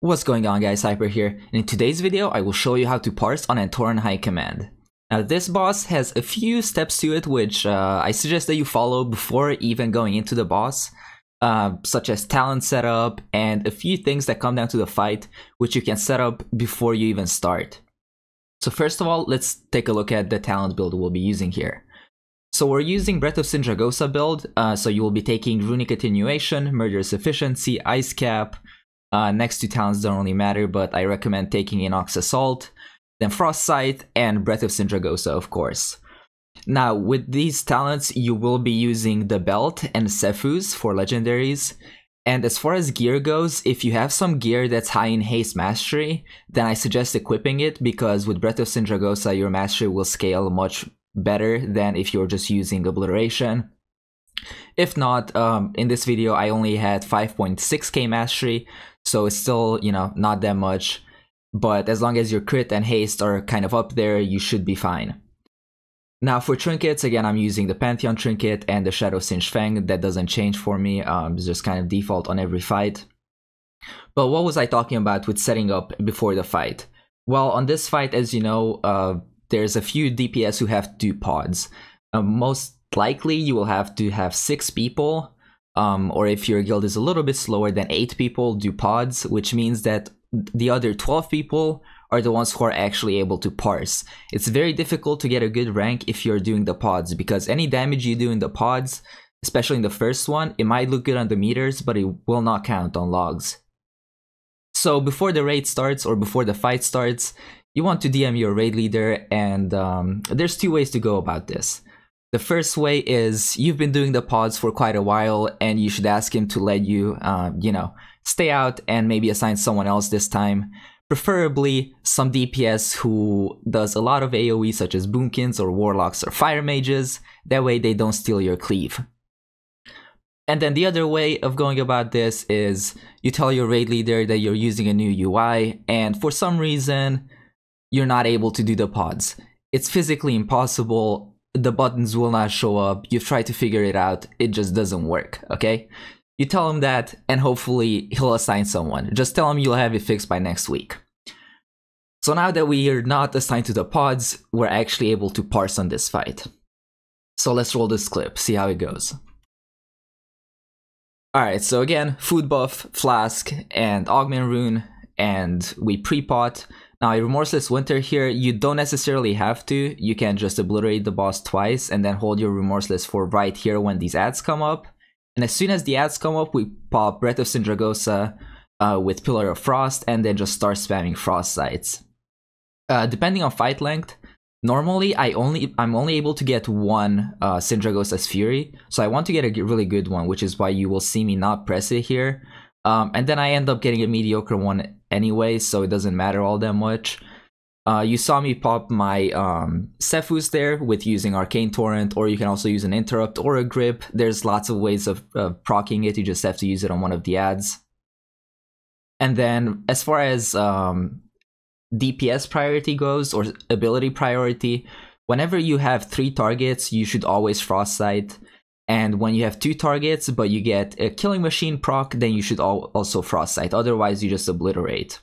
What's going on, guys? Hyper here, and in today's video I will show you how to parse on Antoran High Command. Now this boss has a few steps to it which I suggest that you follow before even going into the boss, such as talent setup and a few things that come down to the fight which you can set up before you even start. So first of all, let's take a look at the talent build we'll be using here. So we're using Breath of Sindragosa build, so you will be taking Runic Attenuation, Murderous Efficiency, Ice Cap. Next two talents don't really matter, but I recommend taking Inox Assault, then Frost Sight, and Breath of Sindragosa, of course. Now, with these talents, you will be using the Belt and Sephuz for legendaries. And as far as gear goes, if you have some gear that's high in Haste Mastery, then I suggest equipping it, because with Breath of Sindragosa, your Mastery will scale much better than if you're just using Obliteration. If not, in this video, I only had 5.6k Mastery, so it's still, not that much. But as long as your crit and haste are kind of up there, you should be fine. Now for trinkets, again, I'm using the Pantheon trinket and the Shadow Singed Fang. That doesn't change for me, it's just kind of default on every fight. But what was I talking about with setting up before the fight? Well, on this fight, as you know, there's a few DPS who have to do pods. Most likely you will have to have 6 people, or if your guild is a little bit slower, then 8 people do pods, which means that the other 12 people are the ones who are actually able to parse. It's very difficult to get a good rank if you're doing the pods, because any damage you do in the pods, especially in the first one, it might look good on the meters, but it will not count on logs. So before the raid starts or before the fight starts, you want to DM your raid leader, and there's 2 ways to go about this. The first way is you've been doing the pods for quite a while and you should ask him to let you, stay out and maybe assign someone else this time. Preferably some DPS who does a lot of AoE, such as Boomkins or Warlocks or Fire Mages. That way they don't steal your cleave. And then the other way of going about this is you tell your raid leader that you're using a new UI and for some reason you're not able to do the pods. It's physically impossible. The buttons will not show up. You've tried to figure it out. It just doesn't work, okay? You tell him that and hopefully he'll assign someone. Just tell him you'll have it fixed by next week. So now that we are not assigned to the pods, we're actually able to parse on this fight. So let's roll this clip, see how it goes. Alright, so again, Food Buff, Flask, and Augment Rune, and we pre-pot. Now, in Remorseless Winter here, you don't necessarily have to. You can just obliterate the boss twice and then hold your Remorseless for right here when these ads come up. And as soon as the ads come up, we pop Breath of Sindragosa with Pillar of Frost and then just start spamming Frost Sights. Depending on fight length, normally I'm only able to get one Sindragosa's Fury, so I want to get a really good one, which is why you will see me not press it here. And then I end up getting a mediocre one anyway, so it doesn't matter all that much. You saw me pop my Sephuz there with using Arcane Torrent, or you can also use an Interrupt or a Grip. There's lots of ways of proccing it, you just have to use it on one of the ads. And then as far as DPS priority goes, or ability priority, whenever you have 3 targets, you should always Frost Sight. And when you have 2 targets, but you get a Killing Machine proc, then you should also Frost Sight, otherwise you just obliterate.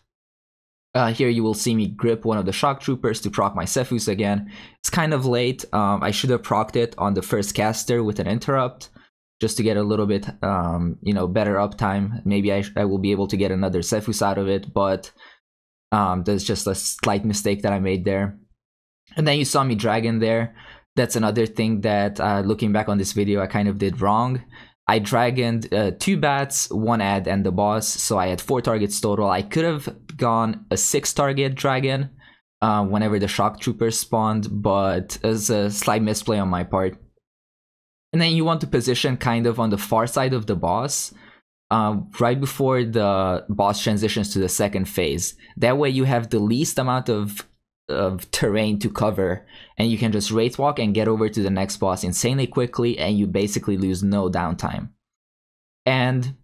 Here you will see me grip one of the Shock Troopers to proc my Sephuz again. It's kind of late, I should have procced it on the first caster with an Interrupt, just to get a little bit, better uptime. Maybe I will be able to get another Sephuz out of it, but there's just a slight mistake that I made there. And then you saw me Dragon there. That's another thing that, looking back on this video, I kind of did wrong. I dragoned 2 bats, 1 ad, and the boss, so I had 4 targets total. I could have gone a 6-target dragon whenever the Shock Troopers spawned, but it was a slight misplay on my part. And then you want to position kind of on the far side of the boss, right before the boss transitions to the second phase. That way you have the least amount of terrain to cover, and you can just wraith walk and get over to the next boss insanely quickly, and you basically lose no downtime. And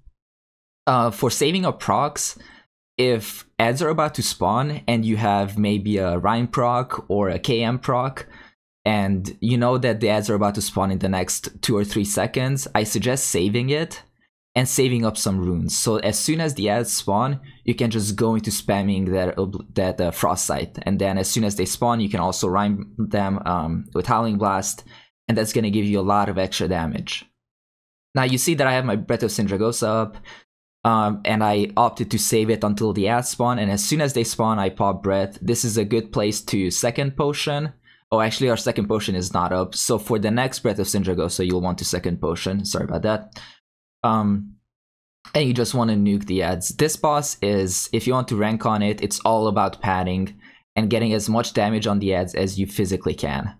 for saving up procs, if ads are about to spawn and you have maybe a Rhyme proc or a KM proc, and you know that the ads are about to spawn in the next 2 or 3 seconds, I suggest saving it and saving up some runes. So as soon as the ads spawn, you can just go into spamming that Frost Sight, and then as soon as they spawn, you can also rhyme them with Howling Blast, and that's going to give you a lot of extra damage. Now you see that I have my Breath of Sindragosa up, and I opted to save it until the ads spawn, and as soon as they spawn, I pop Breath. This is a good place to second potion. Oh, actually our second potion is not up, so for the next Breath of Sindragosa, you'll want to second potion. Sorry about that. And you just want to nuke the ads. This boss is, if you want to rank on it, it's all about padding and getting as much damage on the ads as you physically can.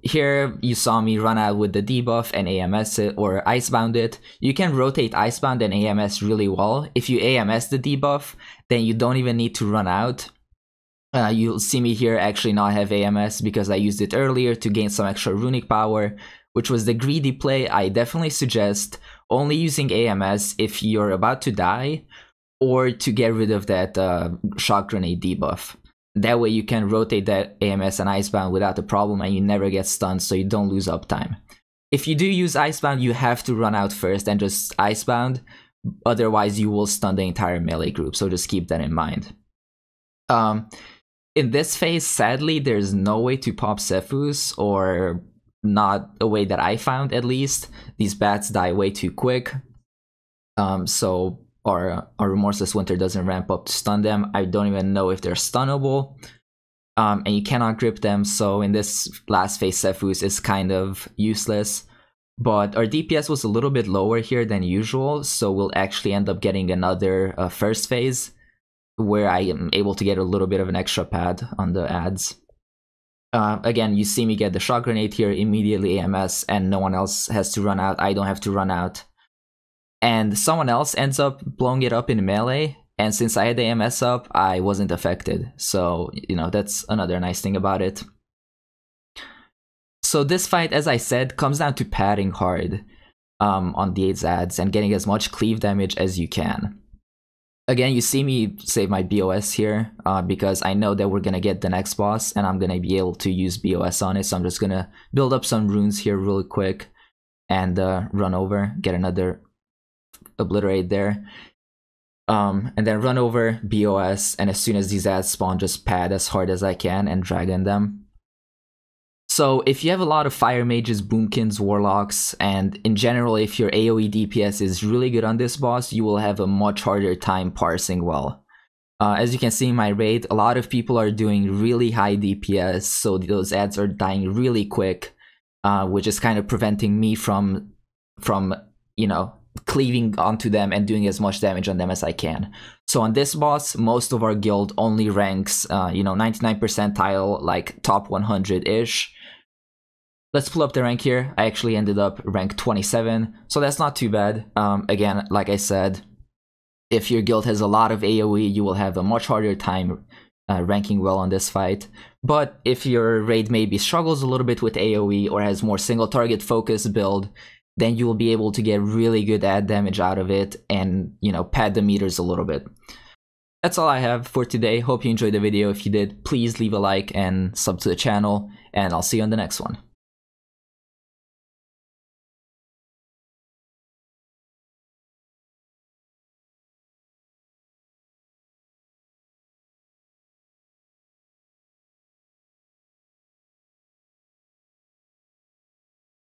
Here you saw me run out with the debuff and AMS it or Icebound it. You can rotate Icebound and AMS really well. If you AMS the debuff, then you don't even need to run out. You'll see me here actually not have AMS because I used it earlier to gain some extra runic power, which was the greedy play. I definitely suggest only using AMS if you're about to die or to get rid of that shock grenade debuff. That way you can rotate that AMS and Icebound without a problem and you never get stunned, so you don't lose uptime. If you do use Icebound, you have to run out first and just Icebound, otherwise you will stun the entire melee group, so just keep that in mind. In this phase, sadly, there's no way to pop Sephuz, or not a way that I found at least. These bats die way too quick, so our Remorseless Winter doesn't ramp up to stun them. I don't even know if they're stunnable, and you cannot grip them, so in this last phase Sephuz is kind of useless. But our DPS was a little bit lower here than usual, so we'll actually end up getting another first phase where I am able to get a little bit of an extra pad on the ads. Again, you see me get the shock grenade here, immediately AMS, and no one else has to run out. I don't have to run out. And someone else ends up blowing it up in melee, and since I had the AMS up, I wasn't affected. So, you know, that's another nice thing about it. So this fight, as I said, comes down to padding hard on these ads and getting as much cleave damage as you can. Again, you see me save my BOS here because I know that we're going to get the next boss and I'm going to be able to use BOS on it. So I'm just going to build up some runes here really quick and run over, get another obliterate there. And then run over BOS, and as soon as these ads spawn, just pad as hard as I can and dragon them. So if you have a lot of fire mages, boomkins, warlocks, and in general if your AoE DPS is really good on this boss, you will have a much harder time parsing well. As you can see in my raid, a lot of people are doing really high DPS, so those ads are dying really quick, which is kind of preventing me from you know, cleaving onto them and doing as much damage on them as I can. So on this boss, most of our guild only ranks, you know, 99 percentile, like top 100-ish. Let's pull up the rank here. I actually ended up rank 27, so that's not too bad. Again, like I said, if your guild has a lot of AoE, you will have a much harder time ranking well on this fight. But if your raid maybe struggles a little bit with AoE or has more single target focus build, then you will be able to get really good ad damage out of it and, you know, pad the meters a little bit. That's all I have for today. Hope you enjoyed the video. If you did, please leave a like and sub to the channel, and I'll see you on the next one.